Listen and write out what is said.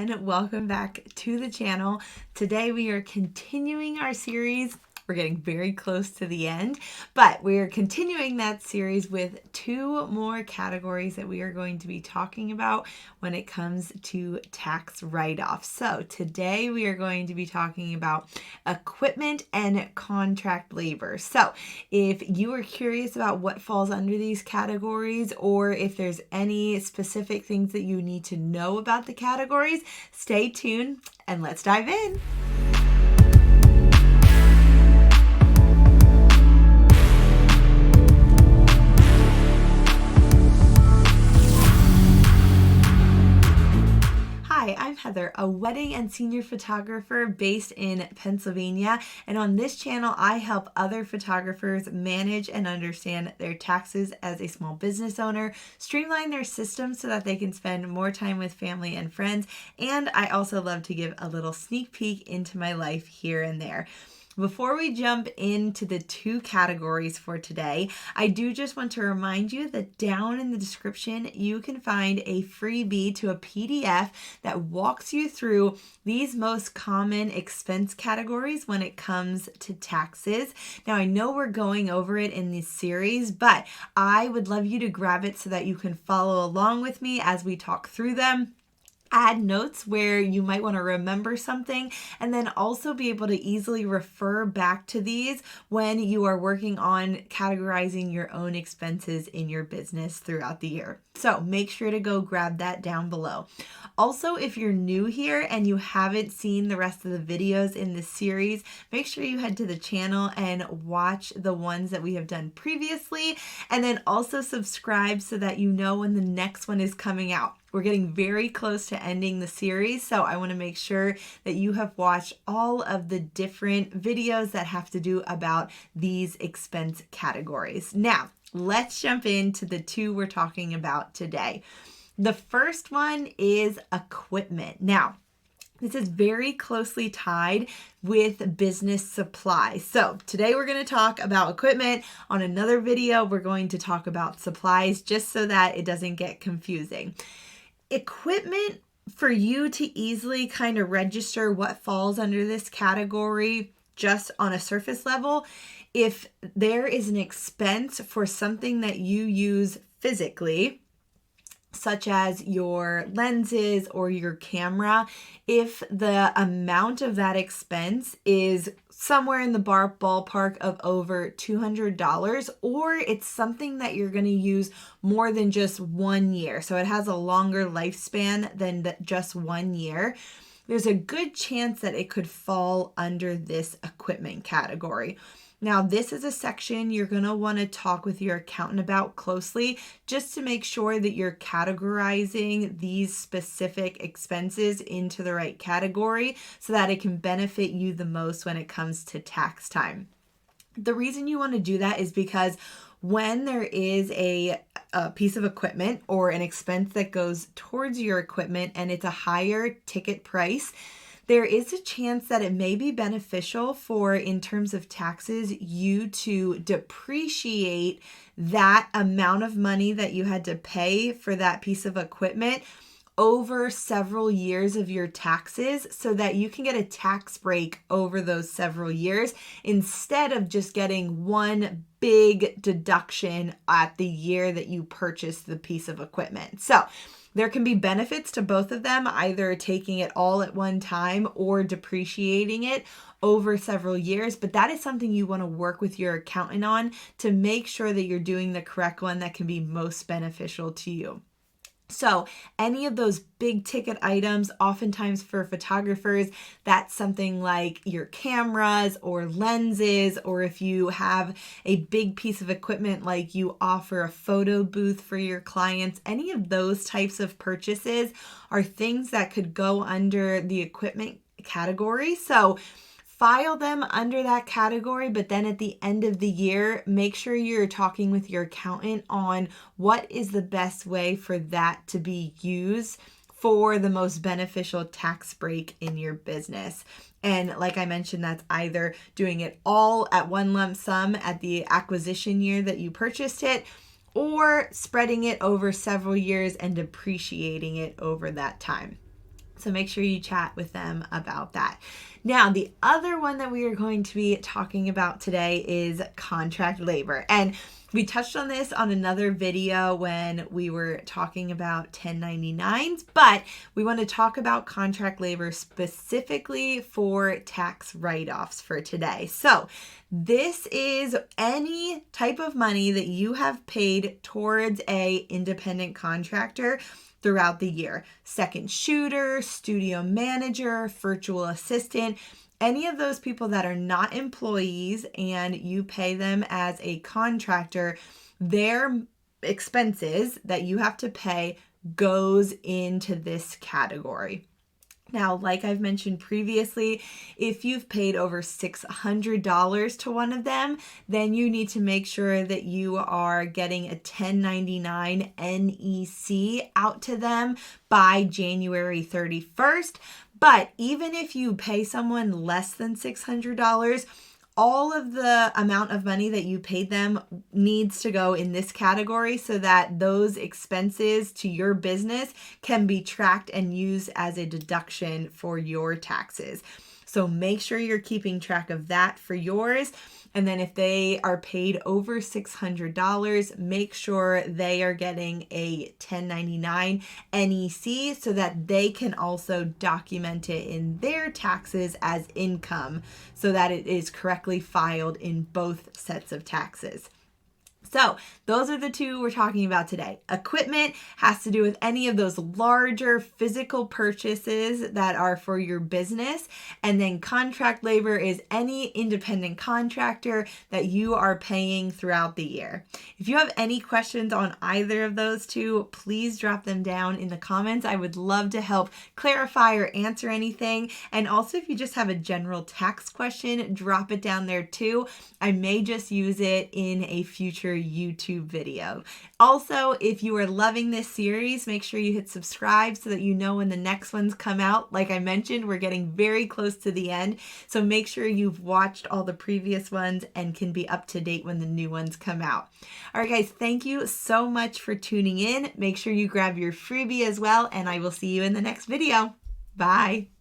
again. Welcome back to the channel. Today we are continuing our series. We're getting very close to the end, but we are continuing that series with two more categories that we are going to be talking about when it comes to tax write-offs. So today we are going to be talking about equipment and contract labor. So if you are curious about what falls under these categories, or if there's any specific things that you need to know about the categories, stay tuned and let's dive in. Hi, I'm Heather, a wedding and senior photographer based in Pennsylvania, and on this channel I help other photographers manage and understand their taxes as a small business owner, streamline their systems so that they can spend more time with family and friends, and I also love to give a little sneak peek into my life here and there. Before we jump into the two categories for today, I do just want to remind you that down in the description, you can find a freebie to a PDF that walks you through these most common expense categories when it comes to taxes. Now, I know we're going over it in this series, but I would love you to grab it so that you can follow along with me as we talk through them. Add notes where you might want to remember something, and then also be able to easily refer back to these when you are working on categorizing your own expenses in your business throughout the year. So make sure to go grab that down below. Also, if you're new here and you haven't seen the rest of the videos in this series, make sure you head to the channel and watch the ones that we have done previously, and then also subscribe so that you know when the next one is coming out. We're getting very close to ending the series, so I want to make sure that you have watched all of the different videos that have to do about these expense categories. Now, let's jump into the two we're talking about today. The first one is equipment. Now, this is very closely tied with business supplies. So today we're going to talk about equipment. On another video, we're going to talk about supplies, just so that it doesn't get confusing. Equipment, for you to easily kind of register what falls under this category just on a surface level, if there is an expense for something that you use physically, such as your lenses or your camera, if the amount of that expense is somewhere in the ballpark of over $200, or it's something that you're going to use more than just 1 year, so it has a longer lifespan than just 1 year, there's a good chance that it could fall under this equipment category. Now, this is a section you're going to want to talk with your accountant about closely, just to make sure that you're categorizing these specific expenses into the right category so that it can benefit you the most when it comes to tax time. The reason you want to do that is because when there is a piece of equipment or an expense that goes towards your equipment and it's a higher ticket price, there is a chance that it may be beneficial for, in terms of taxes, you to depreciate that amount of money that you had to pay for that piece of equipment over several years of your taxes, so that you can get a tax break over those several years instead of just getting one big deduction at the year that you purchased the piece of equipment. So there can be benefits to both of them, either taking it all at one time or depreciating it over several years. But that is something you want to work with your accountant on to make sure that you're doing the correct one that can be most beneficial to you. So any of those big ticket items, oftentimes for photographers, that's something like your cameras or lenses, or if you have a big piece of equipment like you offer a photo booth for your clients, any of those types of purchases are things that could go under the equipment category. So file them under that category, but then at the end of the year, make sure you're talking with your accountant on what is the best way for that to be used for the most beneficial tax break in your business. And like I mentioned, that's either doing it all at one lump sum at the acquisition year that you purchased it, or spreading it over several years and depreciating it over that time. So make sure you chat with them about that. Now, the other one that we are going to be talking about today is contract labor. And we touched on this on another video when we were talking about 1099s, but we want to talk about contract labor specifically for tax write-offs for today. So this is any type of money that you have paid towards a independent contractor throughout the year. Second shooter, studio manager, virtual assistant, any of those people that are not employees and you pay them as a contractor, their expenses that you have to pay goes into this category. Now, like I've mentioned previously, if you've paid over $600 to one of them, then you need to make sure that you are getting a 1099 NEC out to them by January 31st. But even if you pay someone less than $600, all of the amount of money that you paid them needs to go in this category so that those expenses to your business can be tracked and used as a deduction for your taxes. So make sure you're keeping track of that for yours. And then if they are paid over $600, make sure they are getting a 1099 NEC so that they can also document it in their taxes as income so that it is correctly filed in both sets of taxes. So those are the two we're talking about today. Equipment has to do with any of those larger physical purchases that are for your business. And then contract labor is any independent contractor that you are paying throughout the year. If you have any questions on either of those two, please drop them down in the comments. I would love to help clarify or answer anything. And also if you just have a general tax question, drop it down there too. I may just use it in a future YouTube video. Also, if you are loving this series, make sure you hit subscribe so that you know when the next ones come out. Like I mentioned, we're getting very close to the end, so make sure you've watched all the previous ones and can be up to date when the new ones come out. All right, guys, thank you so much for tuning in. Make sure you grab your freebie as well, and I will see you in the next video. Bye.